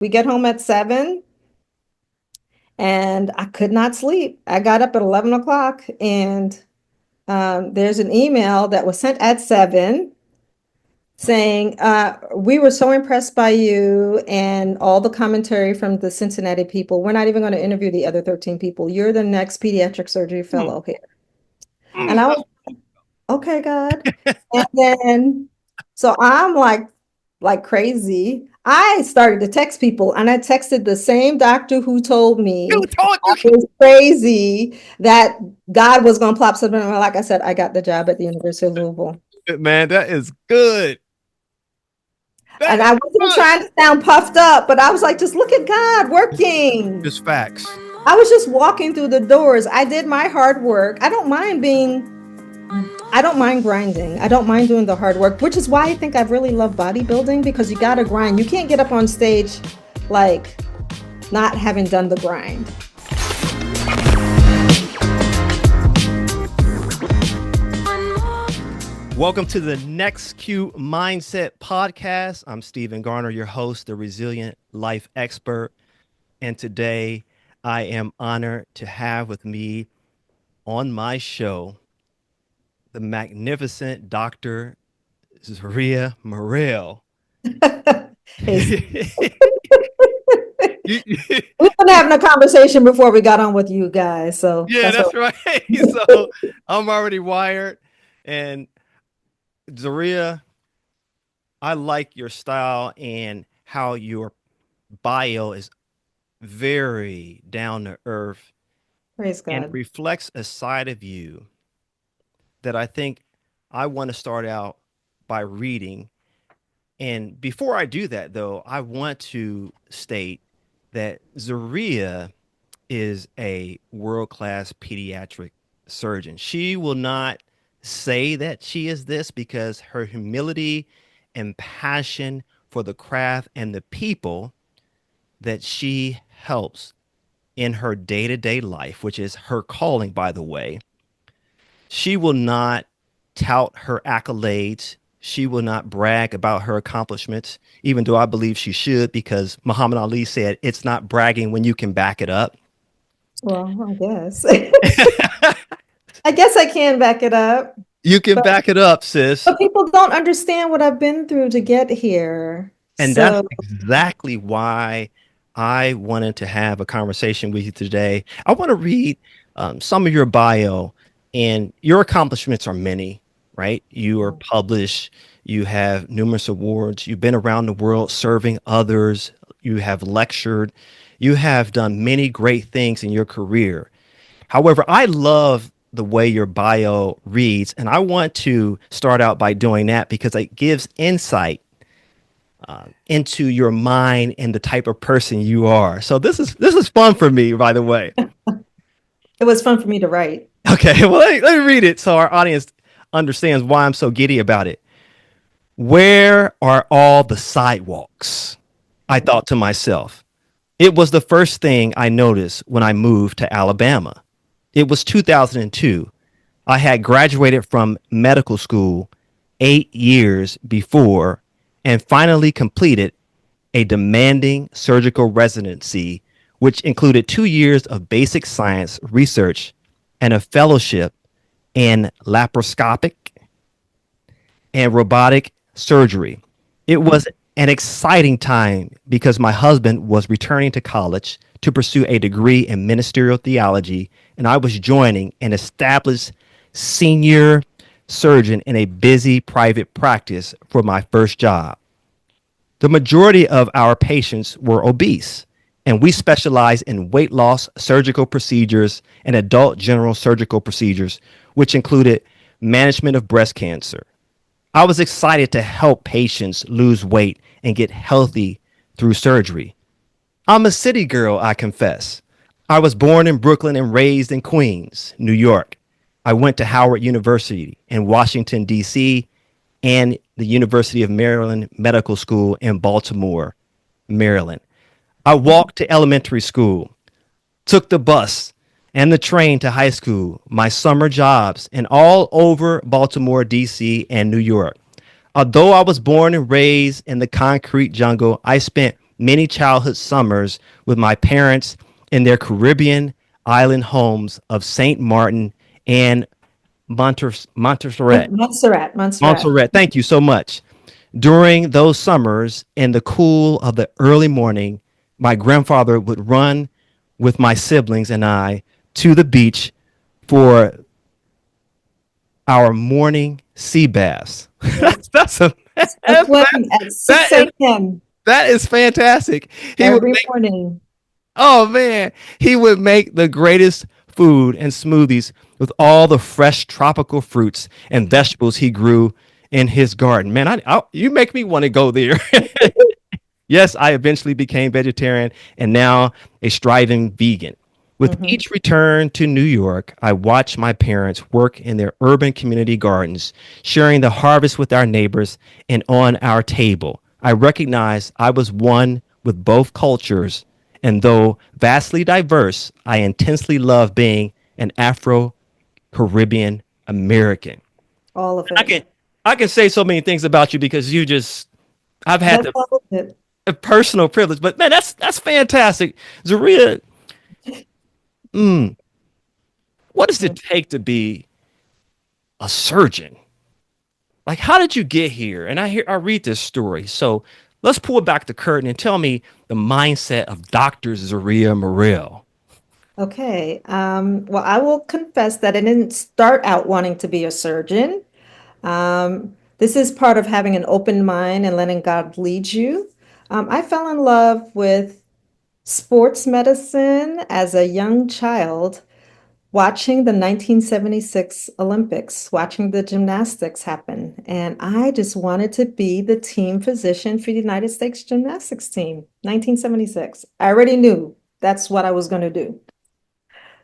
We get home at 7 and I could not sleep. I got up at 11 o'clock and there's an email that was sent at 7 saying, we were so impressed by you and all the commentary from the Cincinnati people. We're not even going to interview the other 13 people. You're the next pediatric surgery Mm, fellow here. And mm. I was, okay, God. And then, so I'm like crazy. I started to text people and I texted the same doctor who told Who me told I you? was crazy that God was going to plop something. Like I said, I got the job at the University of Louisville. Man, that is good. That And is I wasn't good. trying to sound puffed up, but I was like, just look at God working. Just facts. I was just walking through the doors. I did my hard work. I don't mind grinding. I don't mind doing the hard work, which is why I think I really love bodybuilding because you got to grind. You can't get up on stage like not having done the grind. Welcome to the NEXCUE Mindset Podcast. I'm Stephen Garner, your host, the resilient life expert. And today I am honored to have with me on my show the magnificent Dr. Zaria Murrell. Hey, You- we've been having a conversation before we got on with you guys, so yeah, that's what. that's right. So I'm already wired. And Zaria, I like your style and how your bio is very down to earth Praise and God. reflects a side of you that I think I want to start out by reading. And before I do that, though, I want to state that Zaria is a world class pediatric surgeon. She will not say that she is this because her humility and passion for the craft and the people that she helps in her day to day life, which is her calling, by the way, she will not tout her accolades. She will not brag about her accomplishments, even though I believe she should, because Muhammad Ali said it's not bragging when you can back it up. Well, I guess. I guess I can back it up, You can but back it up, sis. people don't understand what I've been through to get here. And that's So, exactly why I wanted to have a conversation with you today. I want to read some of your bio, and your accomplishments are many, right? You are published, you have numerous awards, you've been around the world serving others, you have lectured, you have done many great things in your career. However, I love the way your bio reads, and I want to start out by doing that because it gives insight into your mind and the type of person you are. So this is fun for me, by the way. it was fun for me to write. Okay, well let me read it so our audience understands why I'm so giddy about it. Where are all the sidewalks? I thought to myself. It was the first thing I noticed when I moved to Alabama. It was 2002. I had graduated from medical school 8 years before and finally completed a demanding surgical residency, which included 2 years of basic science research and a fellowship in laparoscopic and robotic surgery. It was an exciting time because my husband was returning to college to pursue a degree in ministerial theology, and I was joining an established senior surgeon in a busy private practice for my first job. The majority of our patients were obese, and we specialize in weight loss surgical procedures and adult general surgical procedures, which included management of breast cancer. I was excited to help patients lose weight and get healthy through surgery. I'm a city girl, I confess. I was born in Brooklyn and raised in Queens, New York. I went to Howard University in Washington, D.C., and the University of Maryland Medical School in Baltimore, Maryland. I walked to elementary school, took the bus and the train to high school, my summer jobs, and all over Baltimore, D.C., and New York. Although I was born and raised in the concrete jungle, I spent many childhood summers with my parents in their Caribbean island homes of St. Martin and Montserrat. Montserrat, Montserrat. Montserrat. Thank you so much. During those summers, in the cool of the early morning, my grandfather would run with my siblings and I to the beach for our morning sea baths. Yeah. That's a Swimming at that 6 a.m. that is fantastic. He would every make morning. Oh man, he would make the greatest food and smoothies with all the fresh tropical fruits and vegetables he grew in his garden. Man, you make me want to go there. Yes, I eventually became vegetarian and now a striving vegan. With Mhm. each return to New York, I watched my parents work in their urban community gardens, sharing the harvest with our neighbors and on our table. I recognized I was one with both cultures, and though vastly diverse, I intensely love being an Afro Caribbean American. All of I it. can I can say so many things about you because I've had That's all of it. a personal privilege. But man, that's fantastic. Zaria, what does it take to be a surgeon? Like, how did you get here? And I read this story. So let's pull back the curtain and tell me the mindset of Dr. Zaria Murrell. Okay. Well, I will confess that I didn't start out wanting to be a surgeon. This is part of having an open mind and letting God lead you. I fell in love with sports medicine as a young child, watching the 1976 Olympics, watching the gymnastics happen. And I just wanted to be the team physician for the United States gymnastics team, 1976. I already knew that's what I was going to do.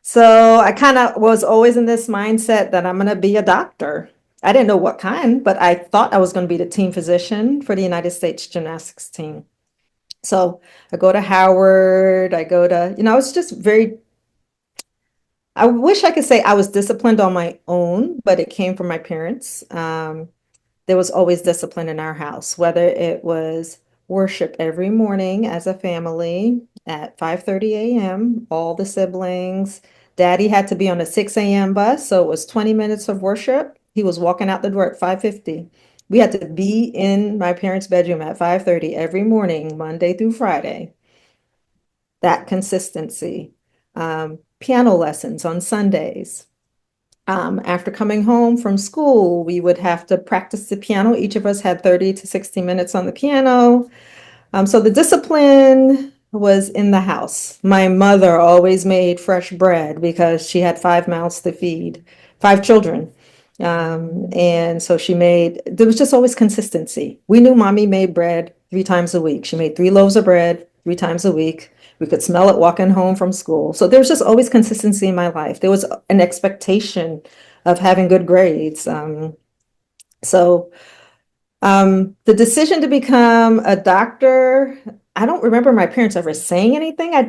So I kind of was always in this mindset that I'm going to be a doctor. I didn't know what kind, but I thought I was going to be the team physician for the United States gymnastics team. So I go to Howard, I go to, I was just very, I wish I could say I was disciplined on my own, but it came from my parents. There was always discipline in our house, whether it was worship every morning as a family at 5:30 a.m., all the siblings. Daddy had to be on a 6 a.m. bus, so it was 20 minutes of worship. He was walking out the door at 5:50. We had to be in my parents' bedroom at 5:30 every morning, Monday through Friday. That consistency. Piano lessons on Sundays. After coming home from school, we would have to practice the piano. Each of us had 30 to 60 minutes on the piano. So the discipline was in the house. My mother always made fresh bread because she had 5 mouths to feed, 5 children. And so there was just always consistency. We knew mommy made bread 3 times a week. She made 3 loaves of bread 3 times a week. We could smell it walking home from school. So there was just always consistency in my life. There was an expectation of having good grades. So the decision to become a doctor, I don't remember my parents ever saying anything. I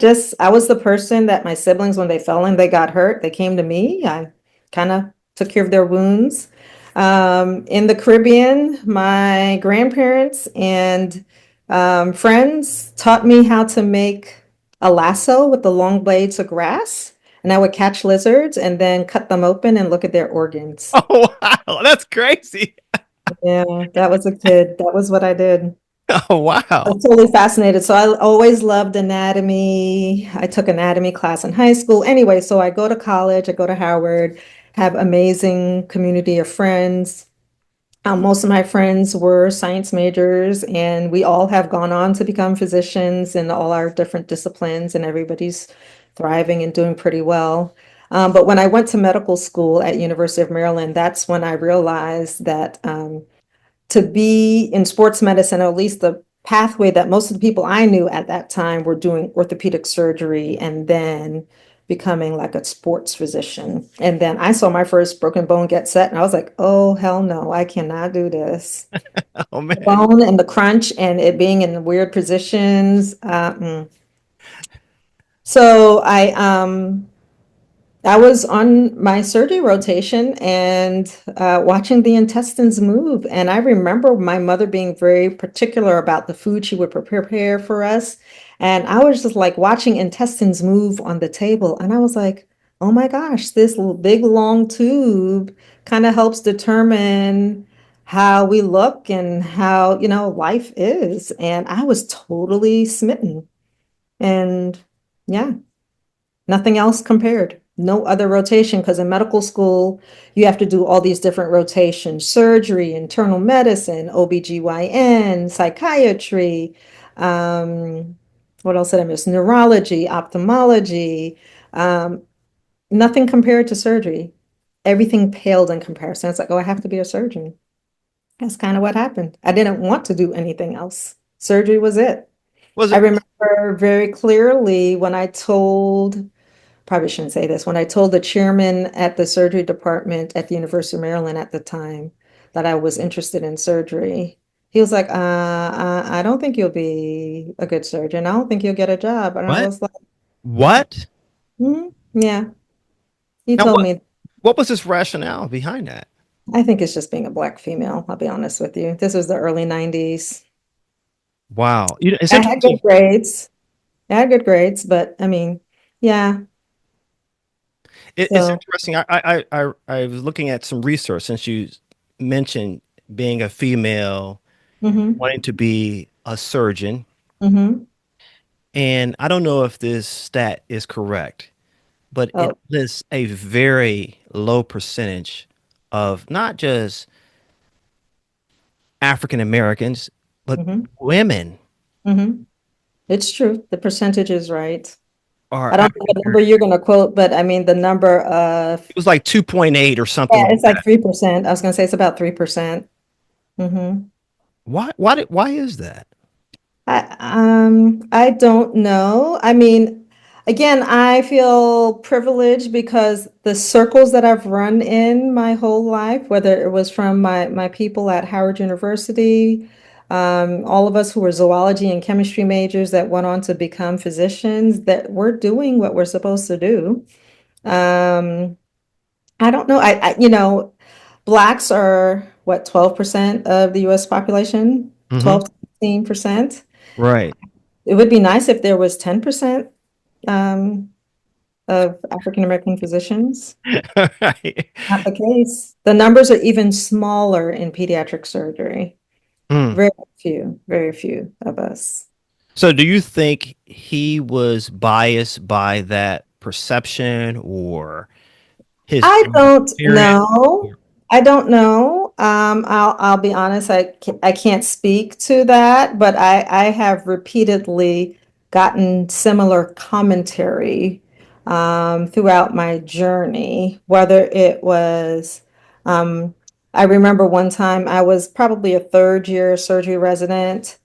was the person that my siblings, when they fell and they got hurt, they came to me. I kind of took care of their wounds. In the Caribbean, my grandparents and friends taught me how to make a lasso with the long blades of grass. And I would catch lizards and then cut them open and look at their organs. Oh wow, that's crazy. Yeah, that was a kid. That was what I did. Oh I wow. was totally fascinated. So I always loved anatomy. I took anatomy class in high school. Anyway, so I go to college, I go to Howard, have amazing community of friends. Most of my friends were science majors, and we all have gone on to become physicians in all our different disciplines, and everybody's thriving and doing pretty well. But when I went to medical school at University of Maryland, that's when I realized that to be in sports medicine, or at least the pathway that most of the people I knew at that time were doing orthopedic surgery and then becoming like a sports physician. And then I saw my first broken bone get set, and I was like, oh, hell no, I cannot do this. Oh The man. bone and the crunch and it being in weird positions. So I I was on my surgery rotation and watching the intestines move. And I remember my mother being very particular about the food she would prepare for us. And I was just like watching intestines move on the table. And I was like, oh my gosh, this big long tube kind of helps determine how we look and how, life is. And I was totally smitten. And yeah. Nothing else compared. No other rotation, because in medical school, you have to do all these different rotations, surgery, internal medicine, OBGYN, psychiatry, what else did I miss? Neurology, ophthalmology, um, nothing compared to surgery. Everything paled in comparison. It's like, oh, I have to be a surgeon. That's kind of what happened. I didn't want to do anything else. Surgery was it. Was I it remember very clearly when I told probably shouldn't say this. When I told the chairman at the surgery department at the University of Maryland at the time that I was interested in surgery, he was like, I don't think you'll be a good surgeon. I don't think you'll get a job. And I what? was like, What? Yeah, he Now told me, what was his rationale behind that? I think it's just being a black female. I'll be honest with you. This was the early 90s. Wow. It's I had good interesting. grades. I had good grades, but I mean, yeah. It's So, interesting. I was looking at some research since you mentioned being a female, mm-hmm, wanting to be a surgeon. mm-hmm. And I don't know if this stat is correct, but it Oh, lists a very low percentage of not just African Americans, but mm-hmm, women mm-hmm. It's true. The percentage is right. are I don't know African what number American. you're going to quote, but I mean, the number of, It was like 2.8 or something yeah, like it's like that. 3%. I was going to say it's about 3%. Mm-hmm. Why is that? I don't know. I mean, again, I feel privileged because the circles that I've run in my whole life, whether it was from my people at Howard University, all of us who were zoology and chemistry majors that went on to become physicians, that we're doing what we're supposed to do. Um, I don't know. Blacks are what, 12% of the US population? Hmm. 12 to 15%. Right. It would be nice if there was 10% um, of African American physicians. Right. Not the case. The numbers are even smaller in pediatric surgery. Mm. Very few of us. So do you think he was biased by that perception or his I own don't experience? know. I don't know. I'll be honest. I can't speak to that, but I have repeatedly gotten similar commentary throughout my journey. Whether it was, um, I remember one time I was probably a third year surgery resident.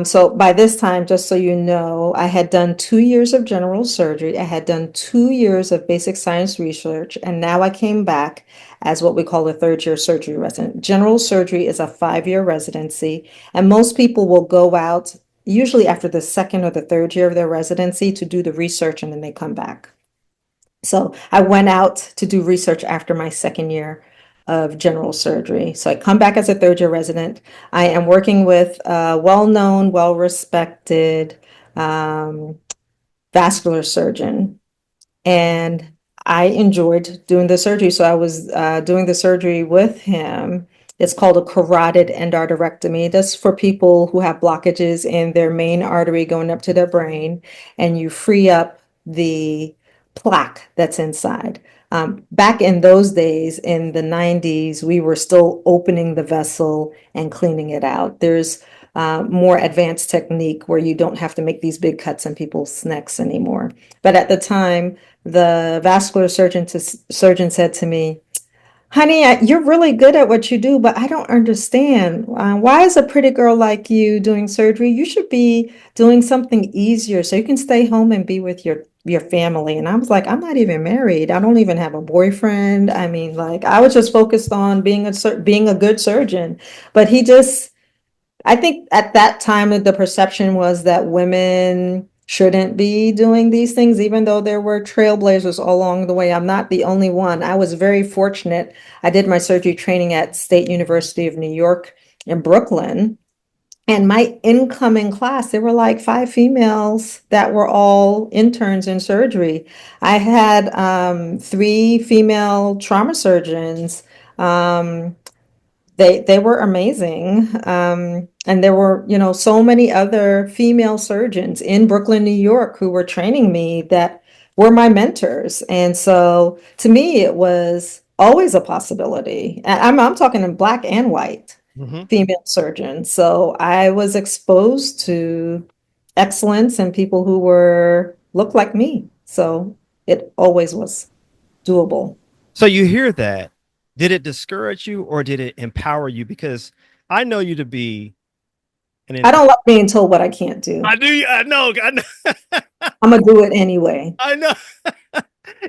So by this time, just so you know, I had done 2 years of general surgery. I had done 2 years of basic science research, and now I came back as what we call a third year surgery resident. General surgery is a 5 year residency, and most people will go out usually after the second or the third year of their residency to do the research and then they come back. So I went out to do research after my second year of general surgery. So I come back as a third year resident. I am working with a well-known, well-respected vascular surgeon, and I enjoyed doing the surgery. So I was doing the surgery with him. It's called a carotid endarterectomy. That's for people who have blockages in their main artery going up to their brain, and you free up the plaque that's inside. Back in those days, in the 90s, we were still opening the vessel and cleaning it out. There's more advanced technique where you don't have to make these big cuts in people's necks anymore. But at the time, the vascular surgeon said to me, honey, you're really good at what you do, but I don't understand. Why is a pretty girl like you doing surgery? You should be doing something easier so you can stay home and be with your family. And I was like, I'm not even married. I don't even have a boyfriend. I mean, like, I was just focused on being a good surgeon. But I think at that time, the perception was that women shouldn't be doing these things, even though there were trailblazers all along the way. I'm not the only one. I was very fortunate. I did my surgery training at State University of New York in Brooklyn. And my incoming class, there were like five females that were all interns in surgery. I had three female trauma surgeons. Um, they were amazing. And there were, so many other female surgeons in Brooklyn, New York, who were training me that were my mentors. And so to me, it was always a possibility. I'm talking in black and white Hmm. female surgeons. So I was exposed to excellence and people who were looked like me. So it always was doable. So you hear that. Did it discourage you or did it empower you? Because I know you to be I don't like being told what I can't do. I do. I know. I'm gonna do it anyway. I know.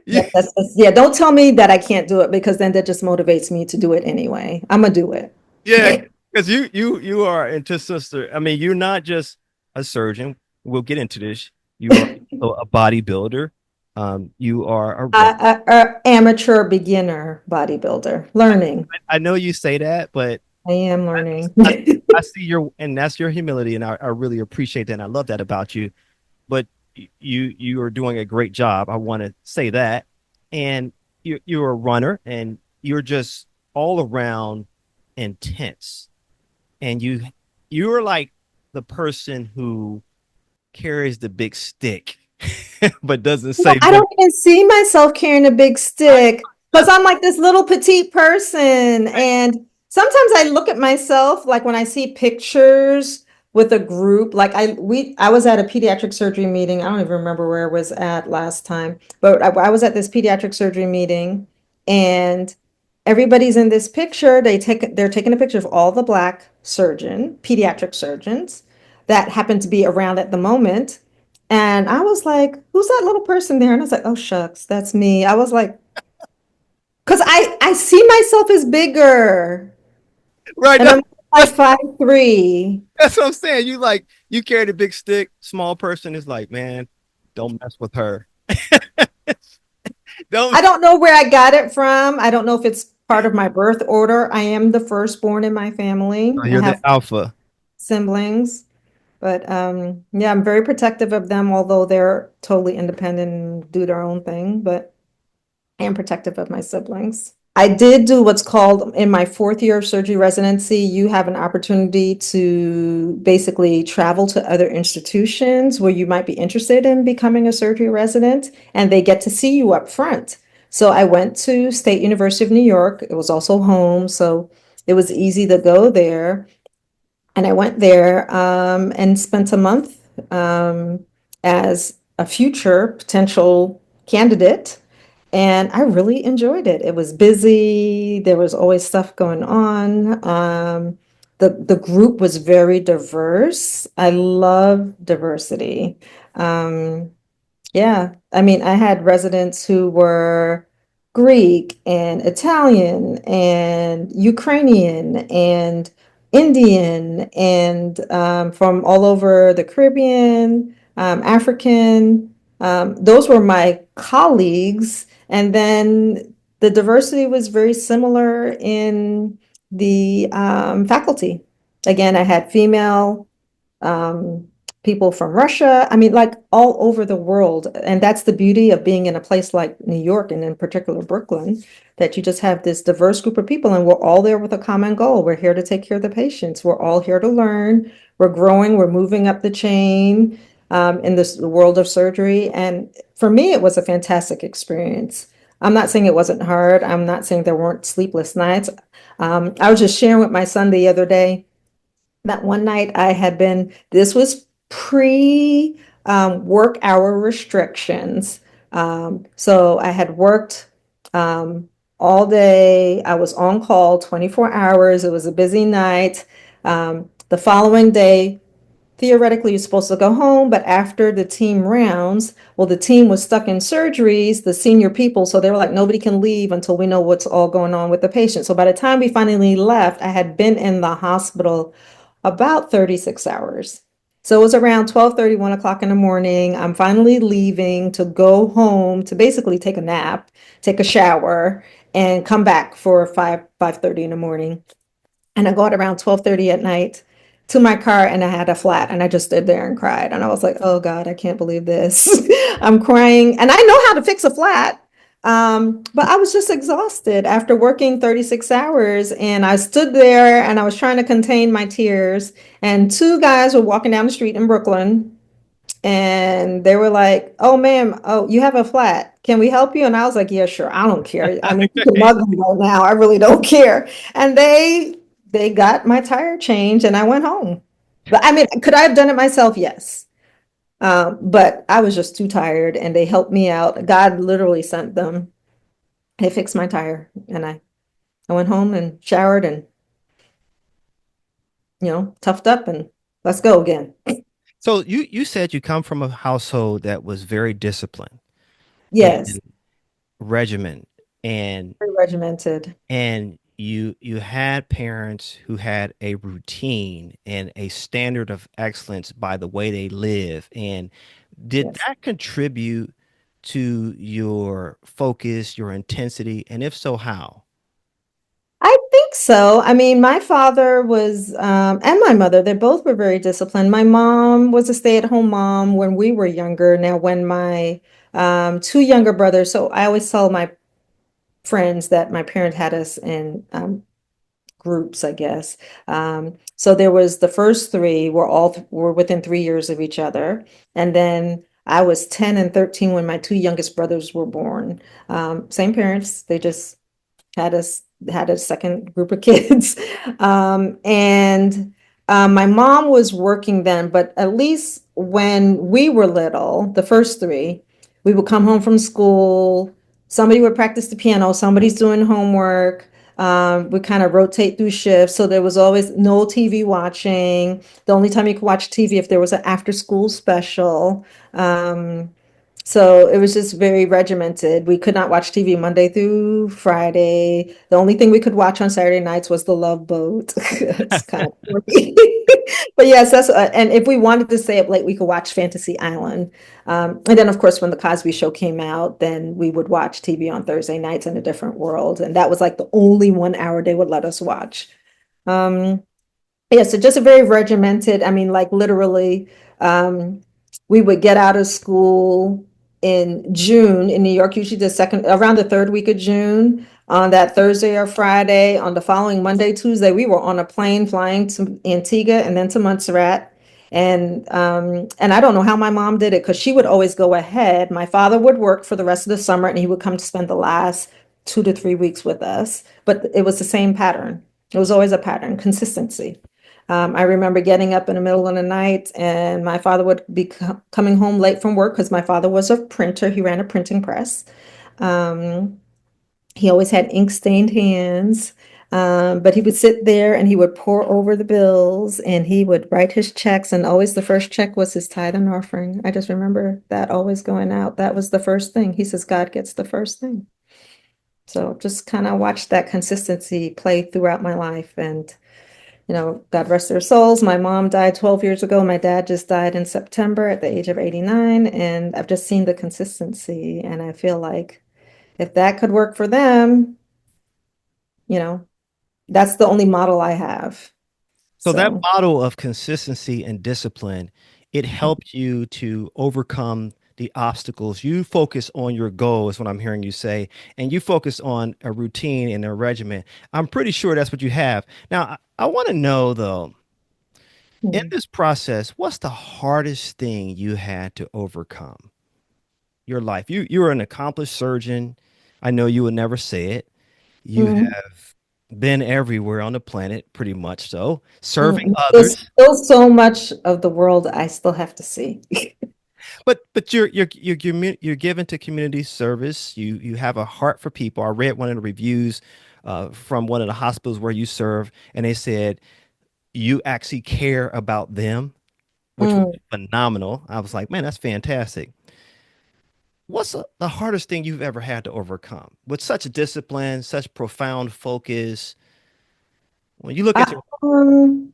Yeah, Yeah, yeah. Don't tell me that I can't do it because then that just motivates me to do it anyway. I'm gonna do it. yeah. Because you are into sister. I mean, you're not just a surgeon. We'll get into this. You are a bodybuilder. You are a runner. Amateur beginner bodybuilder, learning. I know you say that, but I am learning. I, I see your and that's your humility, and I really appreciate that. And I love that about you. But you are doing a great job. I want to say that. And you're a runner, and you're just all around intense. And you're like the person who carries the big stick, but doesn't No, say I much. don't even see myself carrying a big stick because I'm like this little petite person. And sometimes I look at myself like when I see pictures with a group, like I was at a pediatric surgery meeting. I don't even remember where I was at last time, but I was at this pediatric surgery meeting and everybody's in this picture. They're taking a picture of all the pediatric surgeons that happen to be around at the moment. And I was like, who's that little person there? And I was like, oh, shucks, that's me. I was like, because I see myself as bigger Right. and I'm like That's 5'3". that's what I'm saying. You carry the big stick. Small person is like, man, don't mess with her. Don't. I don't know where I got it from. I don't know if it's part of my birth order. I am the firstborn in my family. I You're the have alpha. siblings, but yeah, I'm very protective of them, although they're totally independent and do their own thing, but I am protective of my siblings. I did do what's called in my fourth year of surgery residency, you have an opportunity to basically travel to other institutions where you might be interested in becoming a surgery resident, and they get to see you up front. So I went to State University of New York. It was also home, so it was easy to go there. And I went there and spent a month as a future potential candidate. And I really enjoyed it. It was busy. There was always stuff going on. The group was very diverse. I love diversity. Um, yeah, I mean, I had residents who were Greek and Italian and Ukrainian and Indian and from all over the Caribbean, African. Those were my colleagues. And then the diversity was very similar in the faculty. Again, I had female um, people from Russia. I mean, like all over the world. And that's the beauty of being in a place like New York and in particular Brooklyn, that you just have this diverse group of people and we're all there with a common goal. We're here to take care of the patients. We're all here to learn. We're growing. We're moving up the chain in this the world of surgery. And for me, it was a fantastic experience. I'm not saying it wasn't hard. I'm not saying there weren't sleepless nights. I was just sharing with my son the other day that one night this was pre work hour restrictions. So I had worked um, all day. I was on call 24 hours. It was a busy night. The following day, theoretically, you're supposed to go home, but after the team rounds, well, the team was stuck in surgeries, the senior people, so they were like, nobody can leave until we know what's all going on with the patient. So by the time we finally left, I had been in the hospital about 36 hours. So it was around 12:30, 1 o'clock in the morning. I'm finally leaving to go home to basically take a nap, take a shower, and come back for 5:30 in the morning. And I got around 12:30 at night to my car and I had a flat and I just stood there and cried. And I was like, oh God, I can't believe this. I'm crying. And I know how to fix a flat. But I was just exhausted after working 36 hours and I stood there and I was trying to contain my tears. And two guys were walking down the street in Brooklyn and they were like, "Oh, ma'am, oh, you have a flat. Can we help you?" And I was like, "Yeah, sure. I don't care. I mean, you can mug me right now. I really don't care." And they got my tire changed, and I went home. But I mean, could I have done it myself? Yes. But I was just too tired, and they helped me out. God literally sent them. They fixed my tire, and I went home and showered and toughed up and let's go again. So you said you come from a household that was very disciplined Yes, and regimented, and very regimented. you had parents who had a routine and a standard of excellence by the way they live. And did Yes. that contribute to your focus, your intensity? And if so, how? I think so. I mean, my father was, and my mother, they both were very disciplined. My mom was a stay-at-home mom when we were younger. Now, when my two younger brothers, so I always tell my friends that my parents had us in groups, I guess. So there was the first three were all were within 3 years of each other, and then I was 10 and 13 when my two youngest brothers were born. Same parents, they just had us had a second group of kids. And my mom was working then, but at least when we were little, the first three, we would come home from school. Somebody would practice the piano, somebody's doing homework. We kind of rotate through shifts. So there was always no TV watching. The only time you could watch TV if there was an after school special. Um, so it was just very regimented. We could not watch TV Monday through Friday. The only thing we could watch on Saturday nights was The Love Boat. It's kind of quirky. But yes, that's and if we wanted to stay up late, we could watch Fantasy Island. And then, of course, when the Cosby Show came out, then we would watch TV on Thursday nights in a different world, and that was like the only 1 hour they would let us watch. Um, yeah, so just a very regimented, I mean, like literally, um, we would get out of school in June in New York, usually the second, around the third week of June. On that Thursday or Friday, on the following Monday, Tuesday, we were on a plane flying to Antigua and then to Montserrat. And I don't know how my mom did it because she would always go ahead. My father would work for the rest of the summer and he would come to spend the last 2 to 3 weeks with us. But it was the same pattern. It was always a pattern, consistency. I remember getting up in the middle of the night and my father would be coming home late from work because my father was a printer. He ran a printing press. Um, he always had ink stained hands. But he would sit there and he would pour over the bills and he would write his checks. And always the first check was his tithe and offering. I just remember that always going out. That was the first thing. He says, God gets the first thing. So just kind of watched that consistency play throughout my life. And God rest their souls. My mom died 12 years ago. My dad just died in September at the age of 89. And I've just seen the consistency. And I feel like if that could work for them, you know, that's the only model I have. So that So, model of consistency and discipline, it helped you to overcome the obstacles. You focus on your goal, is what I'm hearing you say, and you focus on a routine and a regimen. I'm pretty sure that's what you have. Now, I want to know though, in mm, this process, what's the hardest thing you had to overcome? Your life. You're an accomplished surgeon. I know you would never say it. You mm, have been everywhere on the planet, pretty much so, serving there's others. still so much of the world I still have to see. But you're given to community service. You have a heart for people. I read one of the reviews from one of the hospitals where you serve, and they said you actually care about them, which was Mm. phenomenal. I was like, man, that's fantastic. What's the hardest thing you've ever had to overcome with such discipline, such profound focus? When you look at your Um,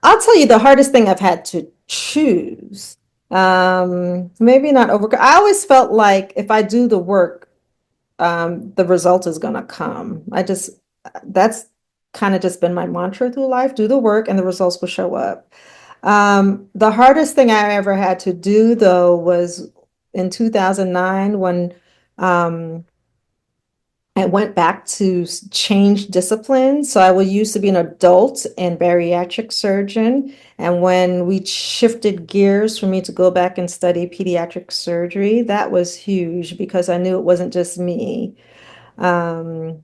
I'll tell you the hardest thing I've had to choose. Maybe not over. I always felt like if I do the work, the result is gonna come. That's kind of just been my mantra through life. Do the work and the results will show up. The hardest thing I ever had to do though was in 2009 when um, I went back to change disciplines. So I used to be an adult and bariatric surgeon. And when we shifted gears for me to go back and study pediatric surgery, that was huge because I knew it wasn't just me. Um,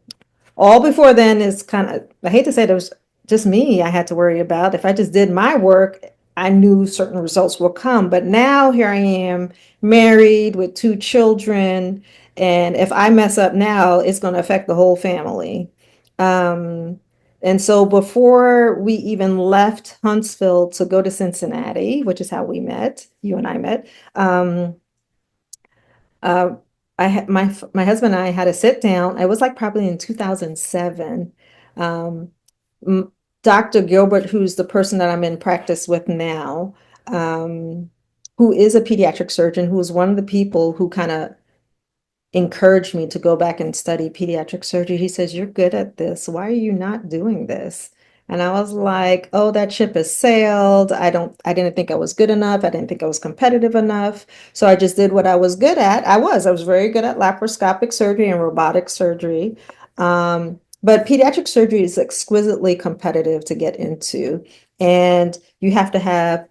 all before then is kind of, I hate to say it was just me I had to worry about. If I just did my work, I knew certain results will come. But now here I am, married with two children. And if I mess up now, it's going to affect the whole family. Um, and so before we even left Huntsville to go to Cincinnati, which is how we met, you and I met, uh, my husband and I had a sit down. It was like probably in 2007. Um, m- Dr. Gilbert, who's the person that I'm in practice with now, um, who is a pediatric surgeon, who was one of the people who kind of encouraged me to go back and study pediatric surgery. He says, "You're good at this. Why are you not doing this?" And I was like, "Oh, that ship has sailed. I didn't think I was good enough. I didn't think I was competitive enough. So I just did what I was good at. I was very good at laparoscopic surgery and robotic surgery. But pediatric surgery is exquisitely competitive to get into. And you have to have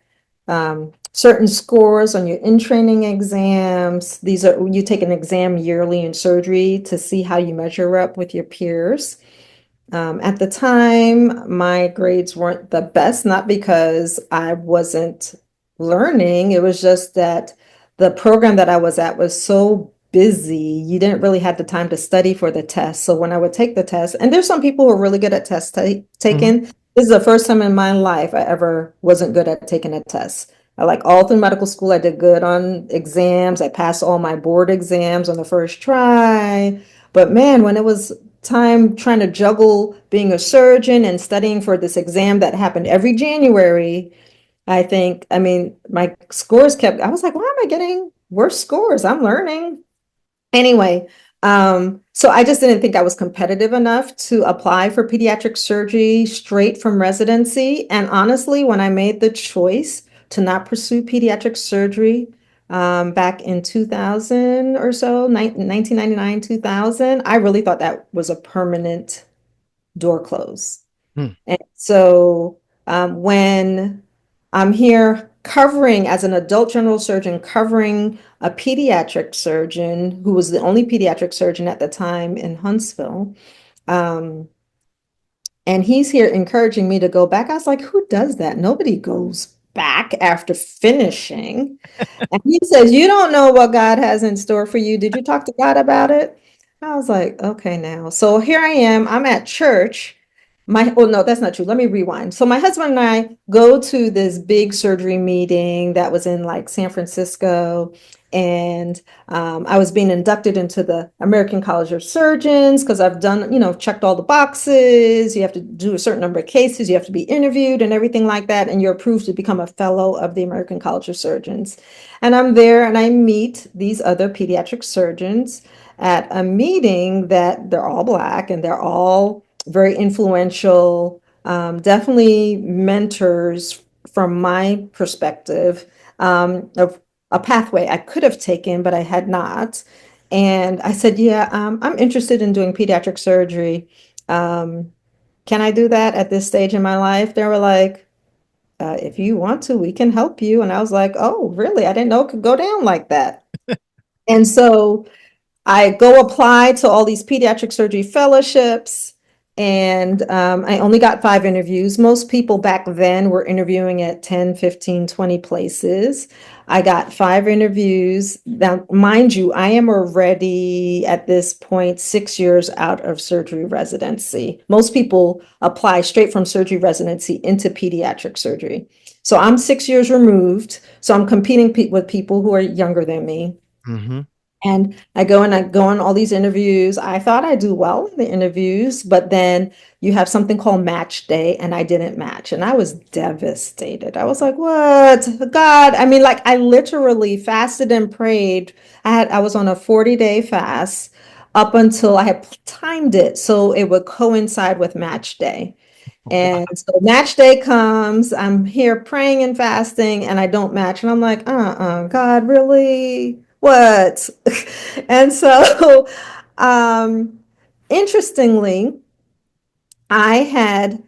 certain scores on your in-training exams. You take an exam yearly in surgery to see how you measure up with your peers. At the time, my grades weren't the best, not because I wasn't learning. It was just that the program that I was at was so busy, you didn't really have the time to study for the test. So when I would take the test, and there's some people who are really good at Hmm. taking. This is the first time in my life I ever wasn't good at taking a test. I like all through medical school, I did good on exams. I passed all my board exams on the first try. But man, when it was time trying to juggle being a surgeon and studying for this exam that happened every January, I mean, my scores kept, I was like, why am I getting worse scores? I'm learning. Anyway, so I just didn't think I was competitive enough to apply for pediatric surgery straight from residency. And honestly, when I made the choice to not pursue pediatric surgery, back in 2000 or so, 1999, 2000, I really thought that was a permanent door close. Hmm. And so when I'm here covering as an adult general surgeon, covering a pediatric surgeon who was the only pediatric surgeon at the time in Huntsville, um, and he's here encouraging me to go back. I was like, who does that? Nobody goes back after finishing. And he says, "You don't know what God has in store for you. Did you talk to God about it?" I was like, "Okay, now." So here I am. I'm at church. Oh no, that's not true. Let me rewind. So my husband and I go to this big surgery meeting that was in like San Francisco, and I was being inducted into the American College of Surgeons because I've done, checked all the boxes. You have to do a certain number of cases. You have to be interviewed and everything like that, and you're approved to become a fellow of the American College of Surgeons. And I'm there and I meet these other pediatric surgeons at a meeting that they're all Black and they're all very influential, definitely mentors from my perspective, of a pathway I could have taken, but I had not. And I said, "Yeah, I'm interested in doing pediatric surgery. Um, can I do that at this stage in my life?" They were like, "If you want to, we can help you." And I was like, "Oh, really? I didn't know it could go down like that." And so I go apply to all these pediatric surgery fellowships, and I only got 5 interviews. Most people back then were interviewing at 10, 15, 20 places. I got 5 interviews. Now, mind you, I am already at this point 6 years out of surgery residency. Most people apply straight from surgery residency into pediatric surgery. So I'm 6 years removed. So I'm competing with people who are younger than me. Hmm. And I go on all these interviews. I thought I'd do well in the interviews, but then you have something called match day, and I didn't match. And I was devastated. I was like, what? God. I mean, like I literally fasted and prayed. I was on a 40-day fast up until I had timed it so it would coincide with match day. Wow. And so match day comes, I'm here praying and fasting, and I don't match. And I'm like, God, really? What? And so, um, interestingly, I had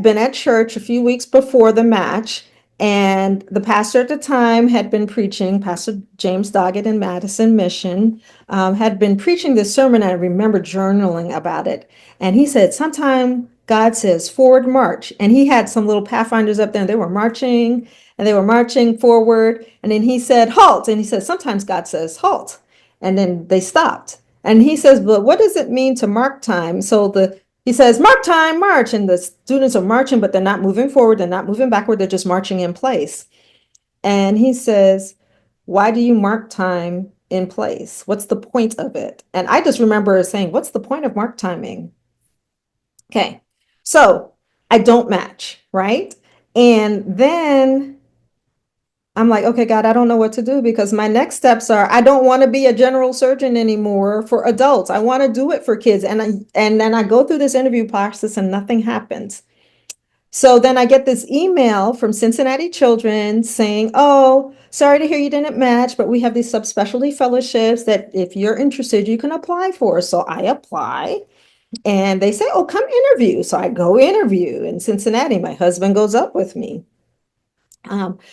been at church a few weeks before the match, and the pastor at the time had been preaching, Pastor James Doggett in Madison Mission, had been preaching this sermon. And I remember journaling about it. And he said, sometime God says, forward march. And he had some little pathfinders up there, and they were marching, and they were marching forward. And then he said, halt. And he said, sometimes God says, halt. And then they stopped. And he says, but what does it mean to mark time? He says, mark time, march. And the students are marching, but they're not moving forward. They're not moving backward. They're just marching in place. And he says, why do you mark time in place? What's the point of it? And I just remember saying, what's the point of mark timing? Okay. So I don't match, right? And then I'm like, okay, God, I don't know what to do because my next steps are I don't want to be a general surgeon anymore for adults. I want to do it for kids. And then I go through this interview process and nothing happens. So then I get this email from Cincinnati Children saying, oh, sorry to hear you didn't match, but we have these subspecialty fellowships that if you're interested, you can apply for. So I apply and they say, oh, come interview. So I go interview in Cincinnati. My husband goes up with me.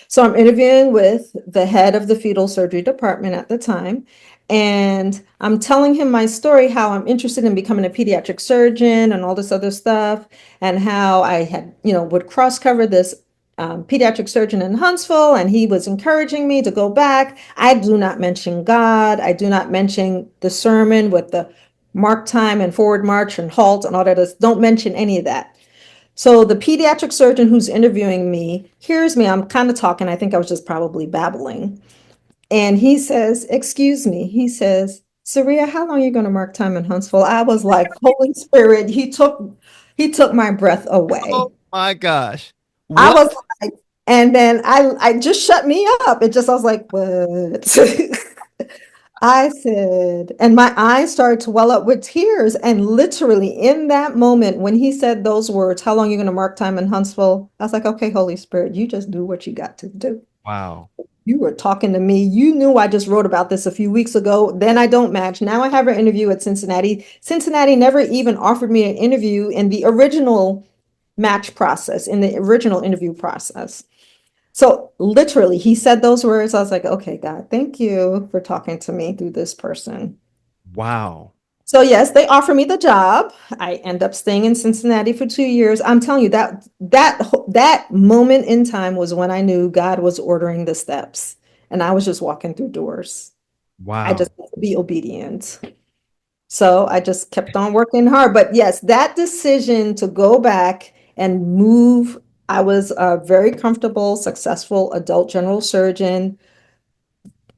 So I'm interviewing with the head of the fetal surgery department at the time, and I'm telling him my story, how I'm interested in becoming a pediatric surgeon and all this other stuff, and how I had, would cross cover this pediatric surgeon in Huntsville, and he was encouraging me to go back. I do not mention God. I do not mention the sermon with the mark time and forward march and halt and all that. Don't mention any of that. So the pediatric surgeon who's interviewing me hears me. I'm kind of talking. I think I was just probably babbling. And he says, excuse me. He says, Zaria, how long are you going to mark time in Huntsville? I was like, Holy Spirit, he took my breath Oh away. my gosh. I What? was like, and then I just shut me up. I was like, what? I said, and my eyes started to well up with tears. And literally in that moment, when he said those words, how long are you going to mark time in Huntsville? I was like, okay, Holy Spirit, you just do what you got to do. Wow. You were talking to me. You knew I just wrote about this a few weeks ago. Then I don't match. Now I have an interview at Cincinnati. Cincinnati never even offered me an interview in the original match process, in the original interview process. So literally, he said those words. I was like, okay, God, thank you for talking to me through this person. Wow. So yes, they offer me the job. I end up staying in Cincinnati for 2 years. I'm telling you that moment in time was when I knew God was ordering the steps, and I was just walking through doors. I just Wow. had to be obedient. So I just kept on working hard. But yes, that decision to go back and move, I was a very comfortable, successful adult general surgeon.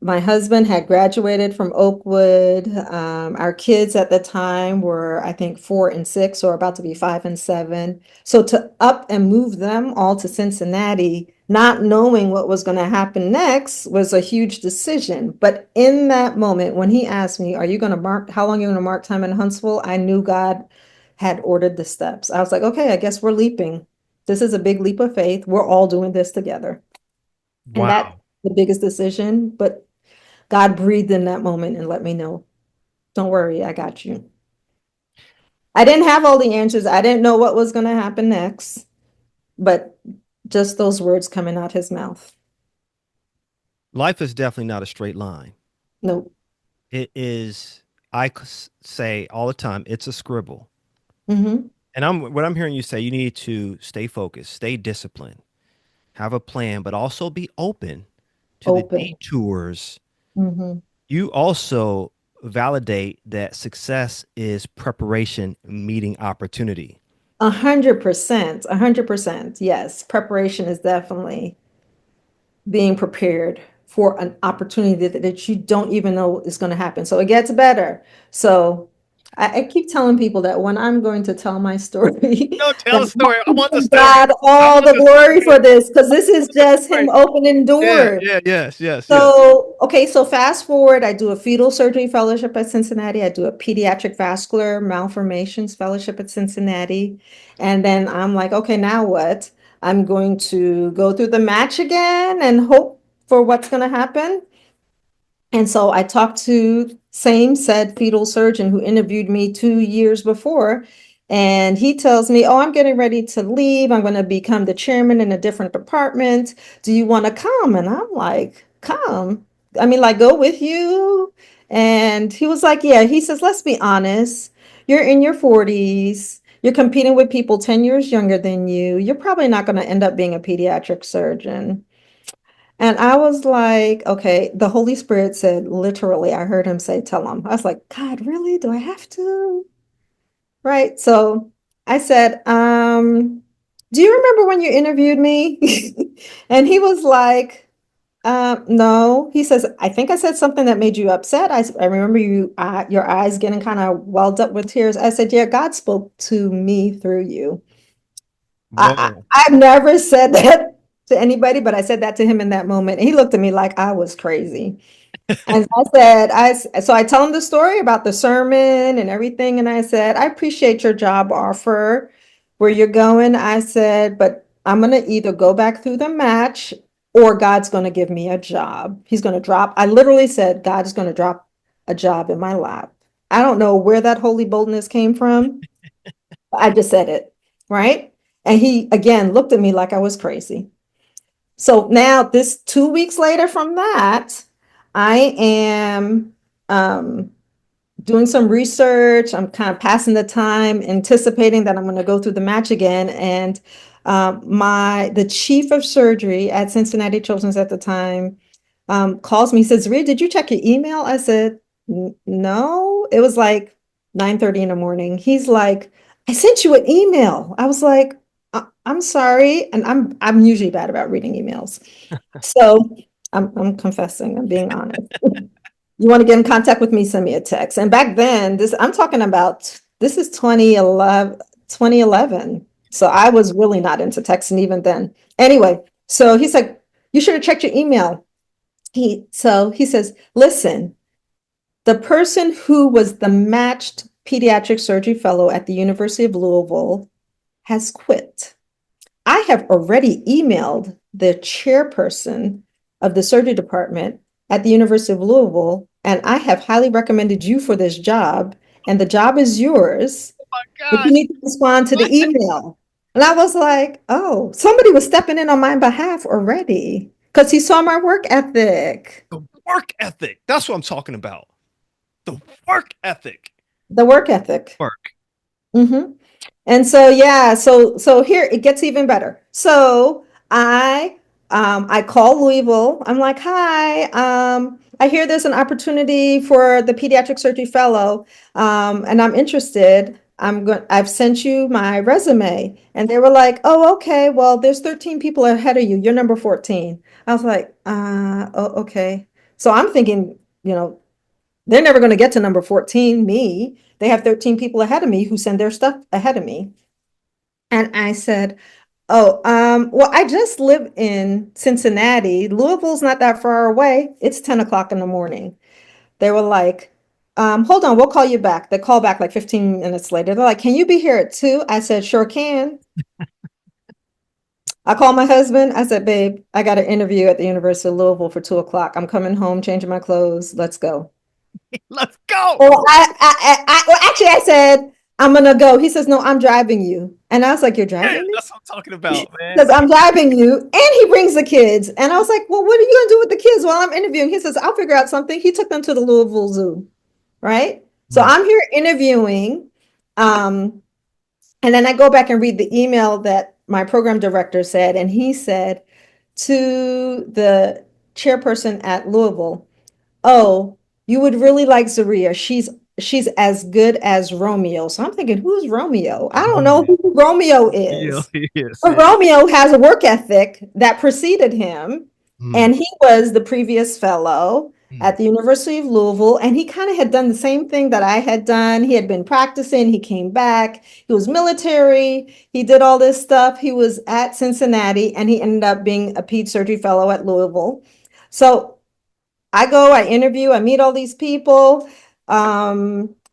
My husband had graduated from Oakwood. Our kids at the time were, I think, 4 and 6, or about to be 5 and 7. So to up and move them all to Cincinnati, not knowing what was going to happen next, was a huge decision. But in that moment, when he asked me, how long are you going to mark time in Huntsville? I knew God had ordered the steps. I was like, okay, I guess we're leaping. This is a big leap of faith. We're all doing this together. And that's Wow. the biggest decision. But God breathed in that moment and let me know, don't worry, I got you. I didn't have all the answers. I didn't know what was going to happen next, but just those words coming out his mouth. Life is definitely not a straight line. Nope. It is, say all the time, it's a scribble. Mm-hmm. And what I'm hearing you say, you need to stay focused, stay disciplined, have a plan, but also be open to the Open. detours. Mm-hmm. You also validate that success is preparation meeting opportunity. 100%. 100%. Yes. Preparation is definitely being prepared for an opportunity that you don't even know is going to happen. So it gets better. So I keep telling people that when I'm going to tell my story, No, tell that the story. I I want the give story. God I all want the the glory story. for this, because this is The just story. him opening Yeah, doors. yeah, yes, yes, yes. So, okay, so fast forward, I do a fetal surgery fellowship at Cincinnati. I do a pediatric vascular malformations fellowship at Cincinnati. And then I'm like, okay, now what? I'm going to go through the match again and hope for what's going to happen. And so I talked to same said fetal surgeon who interviewed me 2 years before. And he tells me, oh, I'm getting ready to leave. I'm going to become the chairman in a different department. Do you want to come? And I'm like, come? I mean, like, go with you? And he was like, yeah. He says, let's be honest. You're in your 40s. You're competing with people 10 years younger than you. You're probably not going to end up being a pediatric surgeon. And I was like, okay, the Holy Spirit said, literally, I heard him say, tell him. I was like, God, really? Do I have to? Right. So I said, do you remember when you interviewed me? And he was like, no. He says, I think I said something that made you upset. I remember your eyes getting kind of welled up with tears. I said, yeah, God spoke to me through you. Whoa. I've never said that to anybody, but I said that to him in that moment. And he looked at me like I was crazy. And I said, so I tell him the story about the sermon and everything. And I said, I appreciate your job offer where you're going. I said, but I'm going to either go back through the match or God's going to give me a job. He's going to drop, I literally said, God is going to drop a job in my lap. I don't know where that holy boldness came from. I just said it, right? And he again looked at me like I was crazy. So now, this 2 weeks later from that, I am doing some research. I'm kind of passing the time, anticipating that I'm going to go through the match again. And the chief of surgery at Cincinnati Children's at the time calls me, says, Zaria, did you check your email? I said, no. It was like 9:30 in the morning. He's like, I sent you an email. I was like, I'm sorry. And I'm usually bad about reading emails. So I'm confessing, I'm being honest. You want to get in contact with me, send me a text. And back then, I'm talking about, this is 2011. So I was really not into texting even then. Anyway, so he said, you should have checked your email. So he says, listen, the person who was the matched pediatric surgery fellow at the University of Louisville has quit. I have already emailed the chairperson of the surgery department at the University of Louisville, and I have highly recommended you for this job, and the job is yours, My but you gosh. need to respond to the email. And I was like, oh, somebody was stepping in on my behalf already because he saw my work ethic. The work ethic. That's what I'm talking about. The work ethic. The work ethic. Work. Mm-hmm. And so yeah, so here it gets even better. So I call Louisville. I'm like, hi, I hear there's an opportunity for the pediatric surgery fellow, and I'm interested. I've sent you my resume. And they were like, oh, okay, well, there's 13 people ahead of you. You're number 14. I was like, oh, okay. So I'm thinking, they're never going to get to number 14, me. They have 13 people ahead of me who send their stuff ahead of me. And I said, oh, well, I just live in Cincinnati. Louisville's not that far away. It's 10 o'clock in the morning. They were like, hold on, we'll call you back. They call back like 15 minutes later. They're like, can you be here at 2? I said, sure can. I called my husband. I said, babe, I got an interview at the University of Louisville for 2 o'clock. I'm coming home, changing my clothes. Let's go. Let's go. Well, well, actually, I said, I'm gonna go. He says, no, I'm driving you. And I was like, you're Yeah, driving me? that's what I'm talking about, man. Because I'm driving you. And he brings the kids. And I was like, well, what are you gonna do with the kids while I'm interviewing? He says, I'll figure out something. He took them to the Louisville Zoo, right? So Mm. I'm here interviewing. And then I go back and read the email that my program director said, and he said to the chairperson at Louisville, oh, you would really like Zaria. She's as good as Romeo. So I'm thinking, who's Romeo? I don't know Romeo. who Romeo Yeah, is. yes, But yeah. Romeo has a work ethic that preceded him. Mm, And he was the previous fellow mm, at the University of Louisville. And he kind of had done the same thing that I had done. He had been practicing, he came back, he was military, he did all this stuff. He was at Cincinnati and he ended up being a ped surgery fellow at Louisville. So I go, I interview, I meet all these people.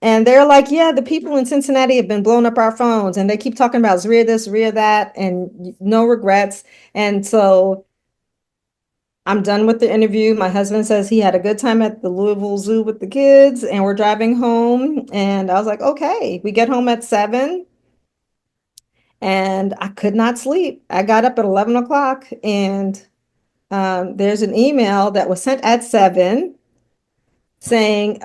And they're like, yeah, the people in Cincinnati have been blowing up our phones and they keep talking about Zaria this, Zaria that, and no regrets. And so I'm done with the interview. My husband says he had a good time at the Louisville Zoo with the kids, and we're driving home. And I was like, okay, we get home at 7, and I could not sleep. I got up at 11 o'clock, and there's an email that was sent at 7 saying,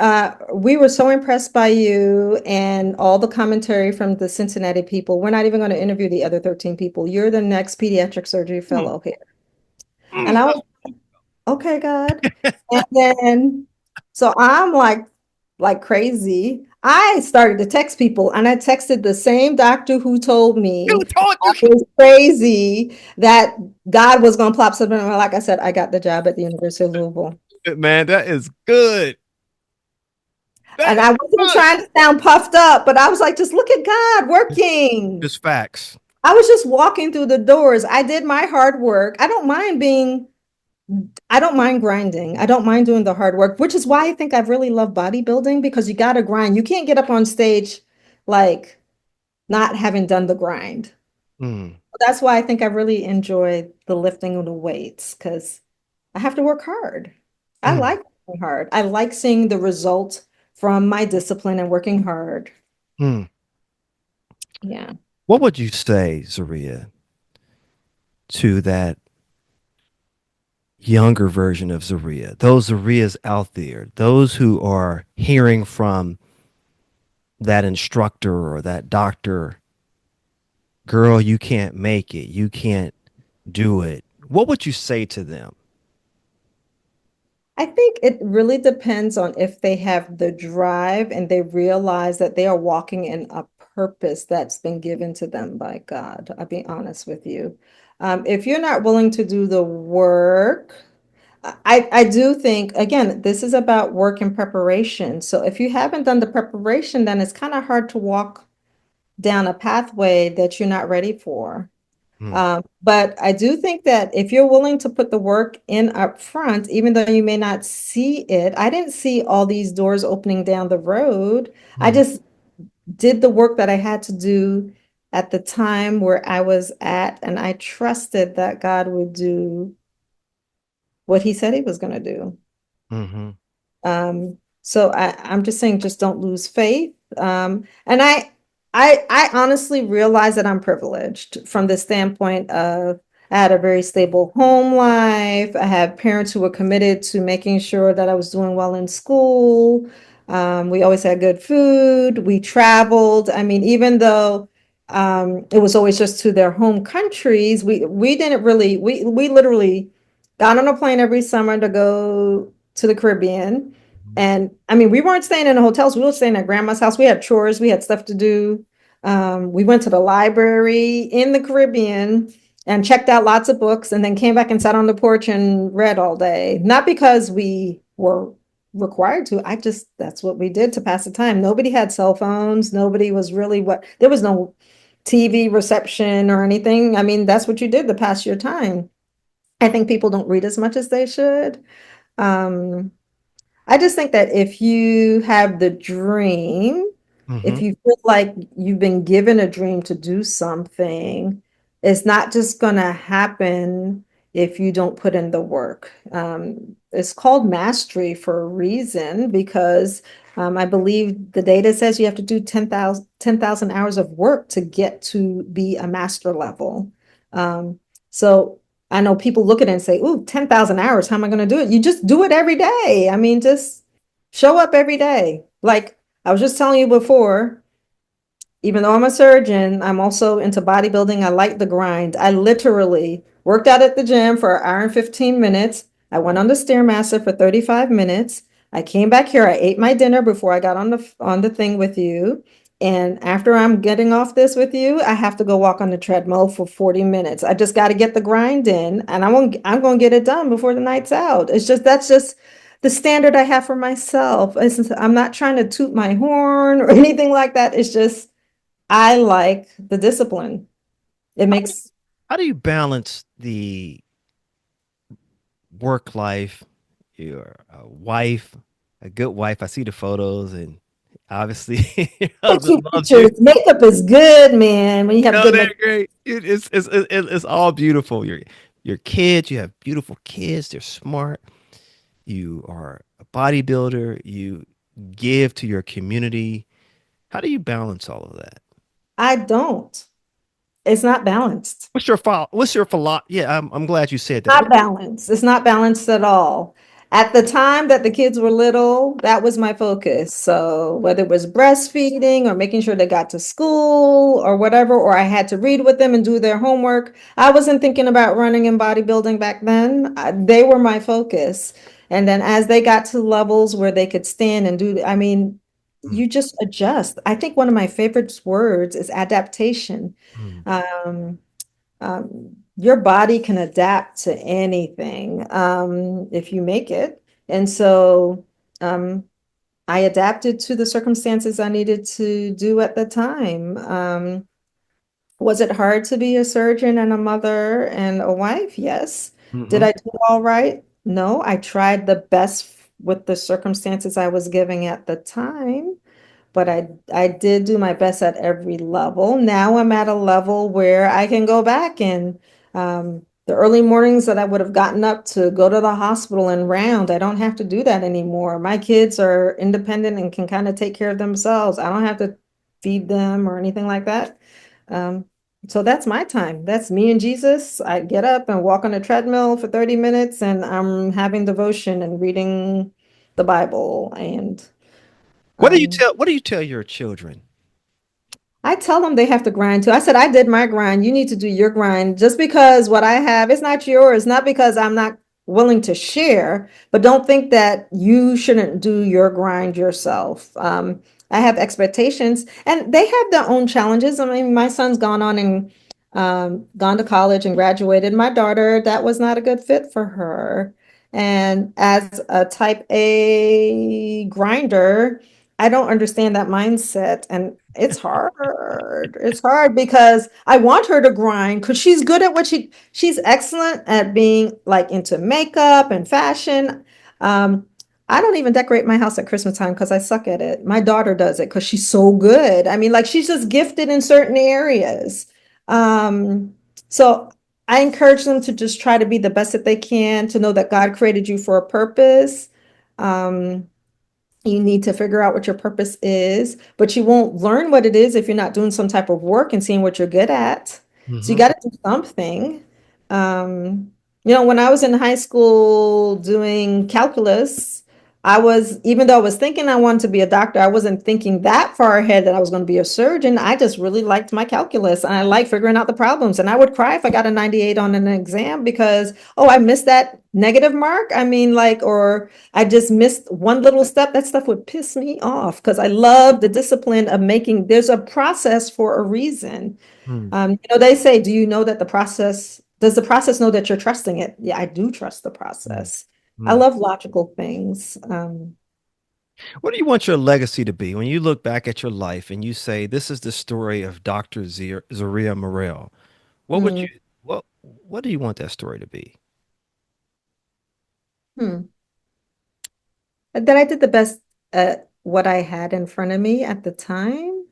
we were so impressed by you and all the commentary from the Cincinnati people. We're not even going to interview the other 13 people. You're the next pediatric surgery mm, fellow here. And mm. I was okay, God. And then, so I'm like crazy. I started to text people and I texted the same doctor who told Who me told I you? was crazy that God was going to plop something. Like I said, I got the job at the University of Louisville. Man, that is good. That And is I wasn't good. trying to sound puffed up, but I was like, just look at God Just, working. just facts. I was just walking through the doors. I did my hard work. I don't mind grinding. I don't mind doing the hard work, which is why I think I've really loved bodybuilding because you got to grind. You can't get up on stage like not having done the grind. Mm, That's why I think I really enjoy the lifting of the weights because I have to work hard. I mm, like working hard. I like seeing the result from my discipline and working hard. mm. Yeah. What would you say, Zaria, to that younger version of Zaria, those Zarias out there, those who are hearing from that instructor or that doctor, girl, you can't make it, you can't do it. What would you say to them? I think it really depends on if they have the drive and they realize that they are walking in a purpose that's been given to them by God. I'll be honest with you. If you're not willing to do the work, I do think, again, this is about work and preparation. So if you haven't done the preparation, then it's kind of hard to walk down a pathway that you're not ready for. Mm, But I do think that if you're willing to put the work in up front, even though you may not see it, I didn't see all these doors opening down the road. I mm, just did the work that I had to do at the time where I was at, and I trusted that God would do what he said he was going to do. mm-hmm, So I'm just saying, just don't lose faith. And I honestly realize that I'm privileged from the standpoint of I had a very stable home life. I had parents who were committed to making sure that I was doing well in school. We always had good food. We traveled. I mean, even though it was always just to their home countries, we didn't really we literally got on a plane every summer to go to the Caribbean. And I mean, we weren't staying in the hotels. We were staying at grandma's house. We had chores. We had stuff to do. We went to the library in the Caribbean and checked out lots of books and then came back and sat on the porch and read all day. Not because we were required to. That's what we did to pass the time. Nobody had cell phones. Nobody was really there was no TV reception or anything. I mean, that's what you did to pass your time. I think people don't read as much as they should. Um, I just think that if you have the dream, mm-hmm, if you feel like you've been given a dream to do something, it's not just going to happen if you don't put in the work. It's called mastery for a reason because I believe the data says you have to do 10,000 hours of work to get to be a master level. Um, so I know people look at it and say, ooh, 10,000 hours, how am I going to do it? You just do it every day. I mean, just show up every day. Like I was just telling you before, even though I'm a surgeon, I'm also into bodybuilding. I like the grind. I literally worked out at the gym for an hour and 15 minutes. I went on the Stairmaster for 35 minutes. I came back here. I ate my dinner before I got on the thing with you. And after I'm getting off this with you, I have to go walk on the treadmill for 40 minutes. I just got to get the grind in and I'm going to get it done before the night's out. It's just, that's just the standard I have for myself. I'm not trying to toot my horn or anything like that. It's just, I like the discipline. It How do, makes, how do you balance the work life, your wife, a good wife? I see the photos, and obviously your take husband you loves you. pictures. Makeup is good, man. When you have No, good they're makeup. great. It's all beautiful. Your kids, you have beautiful kids. They're smart. You are a bodybuilder. You give to your community. How do you balance all of that? I don't. It's not balanced. What's your philosophy? Yeah, I'm glad you said that. Not balanced. It's not balanced at all. At the time that the kids were little, that was my focus. So whether it was breastfeeding or making sure they got to school or whatever, or I had to read with them and do their homework, I wasn't thinking about running and bodybuilding back then. They were my focus. And then as they got to levels where they could stand and do, I mean, Mm, you just adjust. I think one of my favorite words is adaptation. mm, Um, your body can adapt to anything if you make it. And so I adapted to the circumstances I needed to do at the time. Was it hard to be a surgeon and a mother and a wife? Yes. Did mhm, I do all right? No, I tried the best with the circumstances I was giving at the time, but I did do my best at every level. Now I'm at a level where I can go back and the early mornings that I would have gotten up to go to the hospital and round, I don't have to do that anymore. My kids are independent and can kind of take care of themselves. I don't have to feed them or anything like that. Um, so that's my time. That's me and Jesus. I get up and walk on a treadmill for 30 minutes and I'm having devotion and reading the Bible and What do you tell your children? I tell them they have to grind too. I said, I did my grind. You need to do your grind. Just because what I have is not yours, not because I'm not willing to share, but don't think that you shouldn't do your grind yourself. I have expectations and they have their own challenges. I mean, my son's gone on and gone to college and graduated. My daughter, that was not a good fit for her. And as a type A grinder, I don't understand that mindset. And it's hard. It's hard because I want her to grind because she's good at what she's excellent at being like into makeup and fashion. Um, I don't even decorate my house at Christmas time because I suck at it. My daughter does it because she's so good. I mean, like she's just gifted in certain areas. Um, so I encourage them to just try to be the best that they can, to know that God created you for a purpose. Um, you need to figure out what your purpose is, but you won't learn what it is if you're not doing some type of work and seeing what you're good at. So you Hmm. got to do something. Um, when I was in high school doing calculus, even though I was thinking I wanted to be a doctor, I wasn't thinking that far ahead that I was going to be a surgeon. I just really liked my calculus and I liked figuring out the problems. And I would cry if I got a 98 on an exam because, oh, I missed that negative mark. I mean, like, or I just missed one little step. That stuff would piss me off because I love the discipline of there's a process for a reason. Mm, They say, do you know that does the process know that you're trusting it? Yeah, I do trust the mm, process. I mm. love logical things. What do you want your legacy to be when you look back at your life and you say, "This is the story of Dr. Zaria Murrell"? What would Hmm, you what do you want that story to be? hmm. That I did the best at what I had in front of me at the time.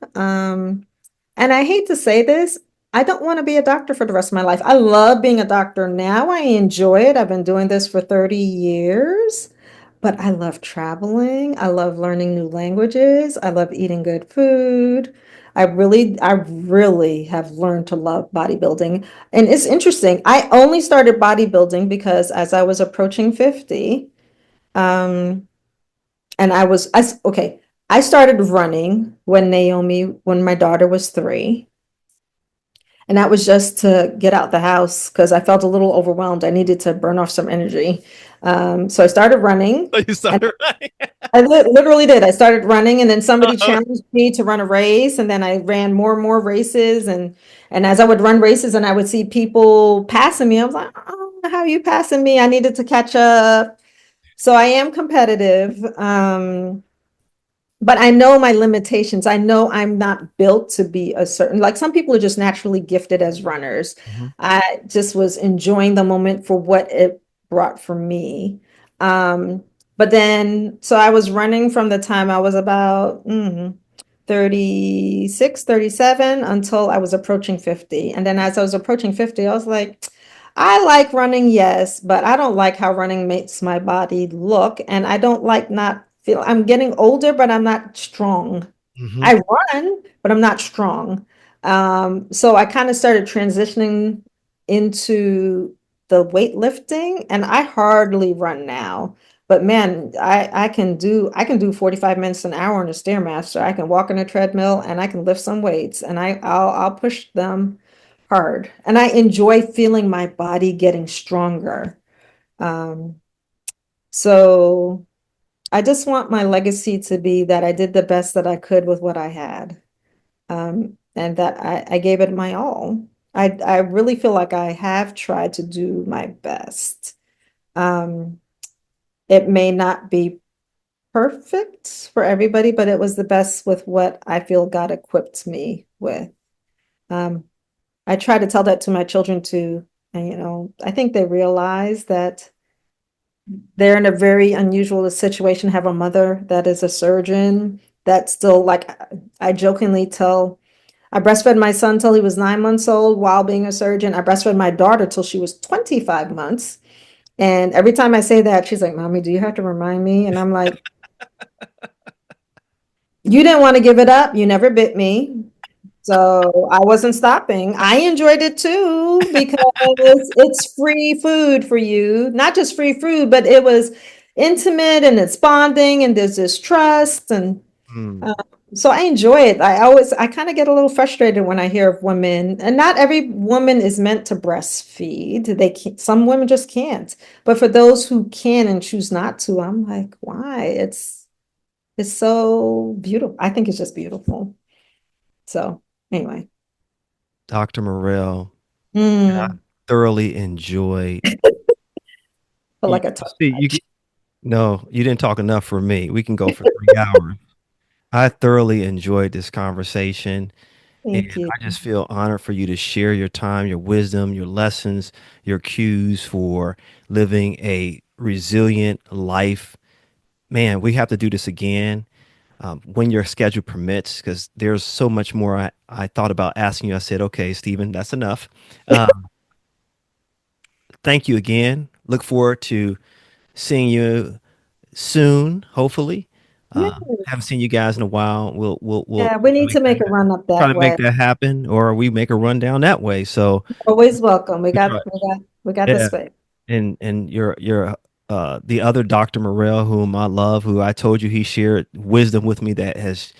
And I hate to say this, I don't want to be a doctor for the rest of my life. I love being a doctor now. I enjoy it. I've been doing this for 30 years, but I love traveling. I love learning new languages. I love eating good food. I really have learned to love bodybuilding. And it's interesting. I only started bodybuilding because as I was approaching 50, um, and okay, I started running when my daughter was 3. And that was just to get out the house because I felt a little overwhelmed. I needed to burn off some energy. So I started running. So you And started running. I literally did. I started running, and then somebody Uh, challenged me to run a race, and then I ran more and more races. And as I would run races, and I would see people passing me, I was like, "Oh, how are you passing me? I needed to catch up." So I am competitive. But I know my limitations. I know I'm not built to be a certain, like some people are just naturally gifted as runners. Mhm. I just was enjoying the moment for what it brought for me. Um, but then, so I was running from the time I was about 36, 37 until I was approaching 50. And then as I was approaching 50, I was like, I like running, yes, but I don't like how running makes my body look. And I don't like not feel, I'm getting older, but I'm not strong. Mhm. I run, but I'm not strong. So I kind of started transitioning into the weightlifting, and I hardly run now. But man, I can do 45 minutes an hour on a Stairmaster. I can walk on a treadmill and I can lift some weights and I'll push them hard. And I enjoy feeling my body getting stronger. Um, so I just want my legacy to be that I did the best that I could with what I had. And that I gave it my all. I really feel like I have tried to do my best. Um, it may not be perfect for everybody, but it was the best with what I feel God equipped me with. Um, I try to tell that to my children too. And, I think they realize that they're in a very unusual situation, have a mother that is a surgeon that still, like, I jokingly tell, I breastfed my son till he was 9 months old while being a surgeon. I breastfed my daughter till she was 25 months. And every time I say that, she's like, Mommy, do you have to remind me? And I'm like, you didn't want to give it up. You never bit me. So I wasn't stopping. I enjoyed it too because it's free food for you. Not just free food, but it was intimate and it's bonding and there's this trust and Mm. uh, so I enjoy it. I kind of get a little frustrated when I hear of women, and not every woman is meant to breastfeed. They can't, some women just can't. But for those who can and choose not to, I'm like, why? It's so beautiful. I think it's just beautiful. So anyway. Dr. Morrell, I Mm. thoroughly enjoyed. Feel You, like I talk see, much. no, you didn't talk enough for me. We can go for 3 hours. I thoroughly enjoyed this conversation. And Thank you. I just feel honored for you to share your time, your wisdom, your lessons, your cues for living a resilient life. Man, we have to do this again when your schedule permits, because there's so much more I thought about asking you. I said, okay, Stephen, that's enough. Thank you again. Look forward to seeing you soon, hopefully. Yeah, Haven't seen you guys in a while. We'll yeah, we try to need to make that make a run up try that to make way. that happen, or we make a run down that way. So Always welcome. We we got try. the Yeah, space. and your the other Dr. Morrell, whom I love, who I told you he shared wisdom with me that has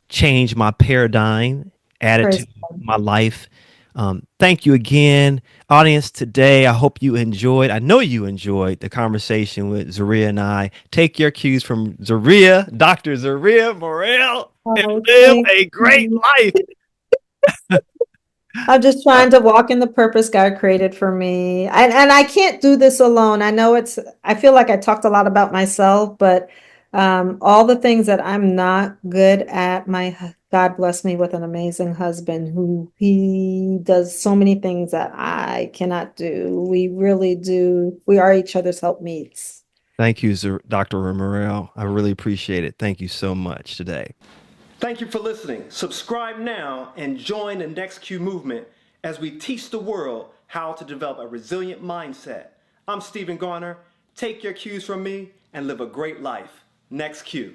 changed my paradigm, added to Praise. my life. Thank you again, audience. Today, I hope you enjoyed. I know you enjoyed the conversation with Zaria and I. Take your cues from Zaria, Dr. Zaria Murrell, and Oh, live thank a great you. life. I'm just trying to walk in the purpose God created for me. And I can't do this alone. I feel like I talked a lot about myself, but all the things that I'm not good at, God bless me with an amazing husband who he does so many things that I cannot do. We really do. We are each other's helpmeets. Thank you, Dr. Morrell. I really appreciate it. Thank you so much today. Thank you for listening. Subscribe now and join the NEXCUE movement as we teach the world how to develop a resilient mindset. I'm Stephen Garner. Take your cues from me and live a great life. NEXCUE.